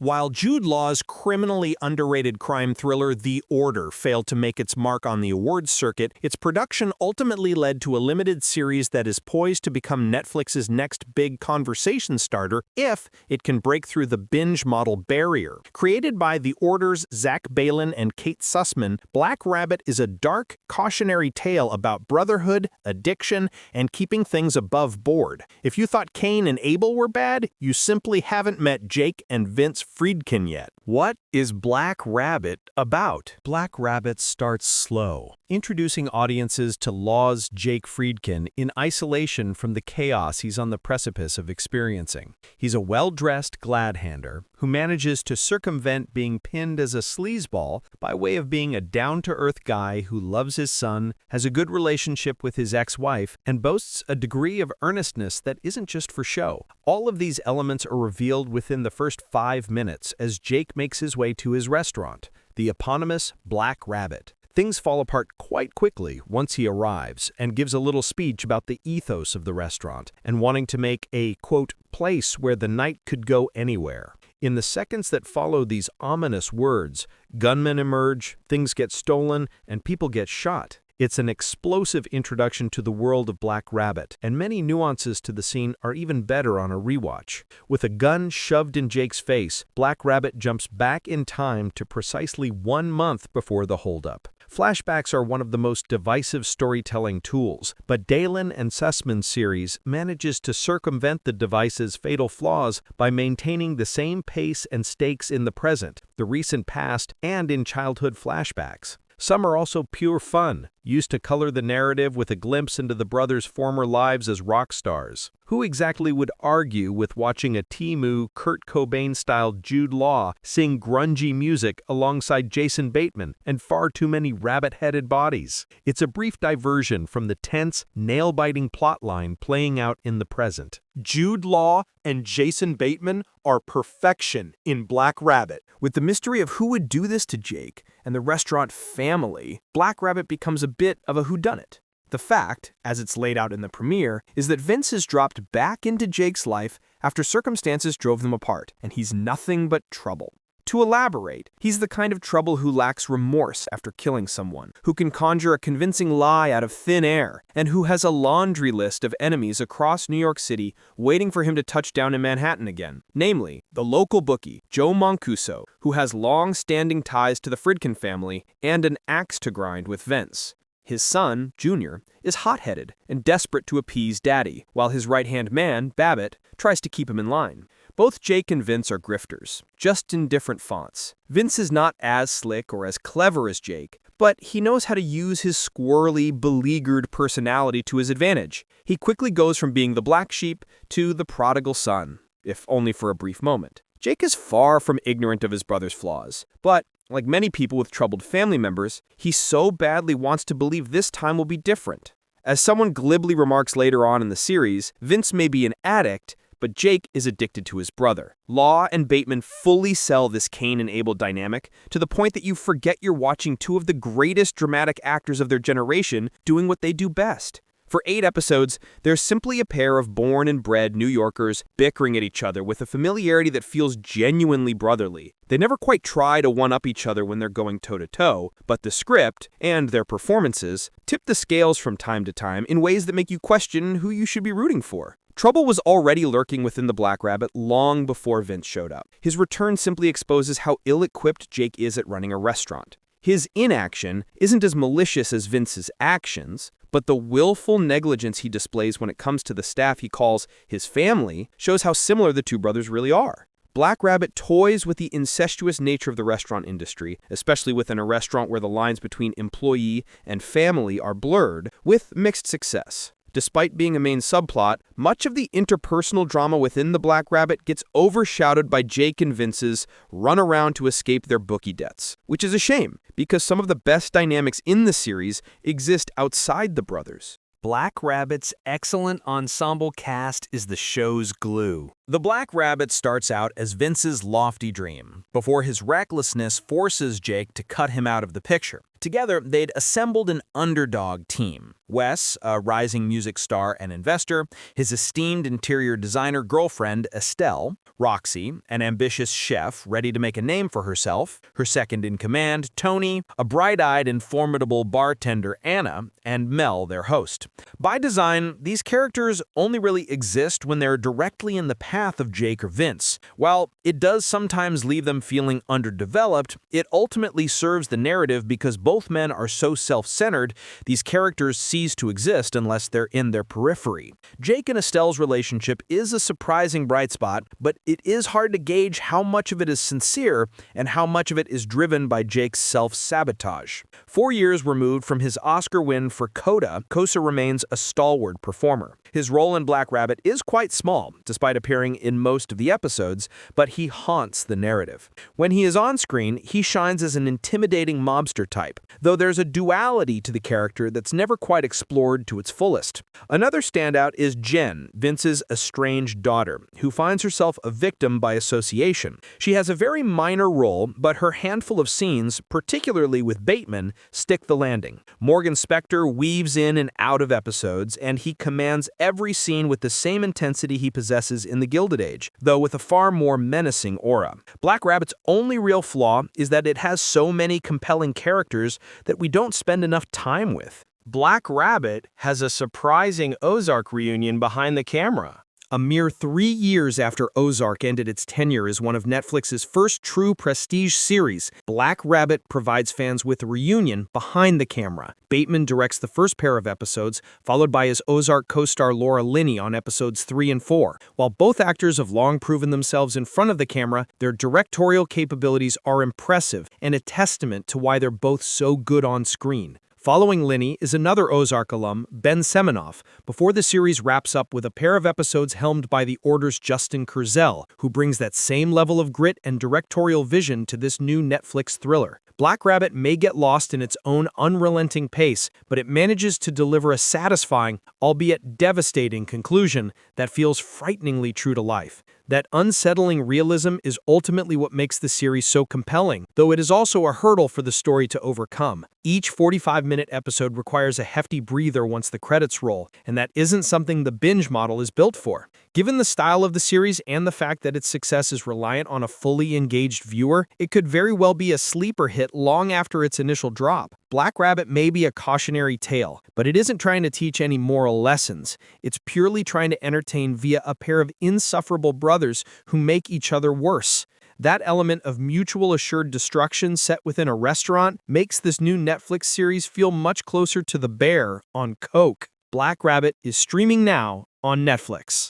While Jude Law's criminally underrated crime thriller The Order failed to make its mark on the awards circuit, its production ultimately led to a limited series that is poised to become Netflix's next big conversation starter if it can break through the binge model barrier. Created by The Order's Zach Balan and Kate Sussman, Black Rabbit is a dark, cautionary tale about brotherhood, addiction, and keeping things above board. If you thought Cain and Abel were bad, you simply haven't met Jake and Vince Friedkin yet. What is Black Rabbit about? Black Rabbit starts slow, introducing audiences to Law's Jake Friedkin in isolation from the chaos he's on the precipice of experiencing. He's a well-dressed glad-hander who manages to circumvent being pinned as a sleazeball by way of being a down-to-earth guy who loves his son, has a good relationship with his ex-wife, and boasts a degree of earnestness that isn't just for show. All of these elements are revealed within the first 5 minutes as Jake makes his way to his restaurant, the eponymous Black Rabbit. Things fall apart quite quickly once he arrives and gives a little speech about the ethos of the restaurant and wanting to make a, quote, place where the night could go anywhere. In the seconds that follow these ominous words, gunmen emerge, things get stolen, and people get shot. It's an explosive introduction to the world of Black Rabbit, and many nuances to the scene are even better on a rewatch. With a gun shoved in Jake's face, Black Rabbit jumps back in time to precisely 1 month before the holdup. Flashbacks are one of the most divisive storytelling tools, but Balan and Sussman's series manages to circumvent the device's fatal flaws by maintaining the same pace and stakes in the present, the recent past, and in childhood flashbacks. Some are also pure fun, used to color the narrative with a glimpse into the brothers' former lives as rock stars. Who exactly would argue with watching a Temu, Kurt Cobain-style Jude Law sing grungy music alongside Jason Bateman and far too many rabbit-headed bodies? It's a brief diversion from the tense, nail-biting plotline playing out in the present. Jude Law and Jason Bateman are perfection in Black Rabbit. With the mystery of who would do this to Jake and the restaurant family, Black Rabbit becomes a bit of a whodunit. The fact, as it's laid out in the premiere, is that Vince has dropped back into Jake's life after circumstances drove them apart, and he's nothing but trouble. To elaborate, he's the kind of trouble who lacks remorse after killing someone, who can conjure a convincing lie out of thin air, and who has a laundry list of enemies across New York City waiting for him to touch down in Manhattan again. Namely, the local bookie, Joe Mancuso, who has long-standing ties to the Friedkin family and an axe to grind with Vince. His son, Junior, is hot-headed and desperate to appease Daddy, while his right-hand man, Babbitt, tries to keep him in line. Both Jake and Vince are grifters, just in different fonts. Vince is not as slick or as clever as Jake, but he knows how to use his squirrely, beleaguered personality to his advantage. He quickly goes from being the black sheep to the prodigal son, if only for a brief moment. Jake is far from ignorant of his brother's flaws, but like many people with troubled family members, he so badly wants to believe this time will be different. As someone glibly remarks later on in the series, Vince may be an addict, but Jake is addicted to his brother. Law and Bateman fully sell this Cain and Abel dynamic to the point that you forget you're watching two of the greatest dramatic actors of their generation doing what they do best. For 8 episodes, they're simply a pair of born and bred New Yorkers bickering at each other with a familiarity that feels genuinely brotherly. They never quite try to one-up each other when they're going toe-to-toe, but the script, and their performances, tip the scales from time to time in ways that make you question who you should be rooting for. Trouble was already lurking within the Black Rabbit long before Vince showed up. His return simply exposes how ill-equipped Jake is at running a restaurant. His inaction isn't as malicious as Vince's actions, but the willful negligence he displays when it comes to the staff he calls his family shows how similar the two brothers really are. Black Rabbit toys with the incestuous nature of the restaurant industry, especially within a restaurant where the lines between employee and family are blurred, with mixed success. Despite being a main subplot, much of the interpersonal drama within the Black Rabbit gets overshadowed by Jake and Vince's run around to escape their bookie debts, which is a shame, because some of the best dynamics in the series exist outside the brothers. Black Rabbit's excellent ensemble cast is the show's glue. The Black Rabbit starts out as Vince's lofty dream, before his recklessness forces Jake to cut him out of the picture. Together, they'd assembled an underdog team. Wes, a rising music star and investor, his esteemed interior designer girlfriend, Estelle, Roxy, an ambitious chef ready to make a name for herself, her second-in-command, Tony, a bright-eyed and formidable bartender, Anna, and Mel, their host. By design, these characters only really exist when they're directly in the path of Jake or Vince. While it does sometimes leave them feeling underdeveloped, it ultimately serves the narrative because both men are so self-centered, these characters cease to exist unless they're in their periphery. Jake and Estelle's relationship is a surprising bright spot, but it is hard to gauge how much of it is sincere and how much of it is driven by Jake's self-sabotage. 4 years removed from his Oscar win for Coda, Kosa remains a stalwart performer. His role in Black Rabbit is quite small, despite appearing in most of the episodes, but he haunts the narrative. When he is on screen, he shines as an intimidating mobster type, though there's a duality to the character that's never quite explored to its fullest. Another standout is Jen, Vince's estranged daughter, who finds herself a victim by association. She has a very minor role, but her handful of scenes, particularly with Bateman, stick the landing. Morgan Spector weaves in and out of episodes, and he commands every scene with the same intensity he possesses in The Gilded Age, though with a far more menacing aura. Black Rabbit's only real flaw is that it has so many compelling characters that we don't spend enough time with. Black Rabbit has a surprising Ozark reunion behind the camera. A mere 3 years after Ozark ended its tenure as one of Netflix's first true prestige series, Black Rabbit provides fans with a reunion behind the camera. Bateman directs the first pair of episodes, followed by his Ozark co-star Laura Linney on episodes 3 and 4. While both actors have long proven themselves in front of the camera, their directorial capabilities are impressive and a testament to why they're both so good on screen. Following Linney is another Ozark alum, Ben Seminoff, before the series wraps up with a pair of episodes helmed by The Order's Justin Kurzel, who brings that same level of grit and directorial vision to this new Netflix thriller. Black Rabbit may get lost in its own unrelenting pace, but it manages to deliver a satisfying, albeit devastating, conclusion that feels frighteningly true to life. That unsettling realism is ultimately what makes the series so compelling, though it is also a hurdle for the story to overcome. Each 45-minute episode requires a hefty breather once the credits roll, and that isn't something the binge model is built for. Given the style of the series and the fact that its success is reliant on a fully engaged viewer, it could very well be a sleeper hit long after its initial drop. Black Rabbit may be a cautionary tale, but it isn't trying to teach any moral lessons. It's purely trying to entertain via a pair of insufferable brothers who make each other worse. That element of mutual assured destruction set within a restaurant makes this new Netflix series feel much closer to The Bear on Coke. Black Rabbit is streaming now on Netflix.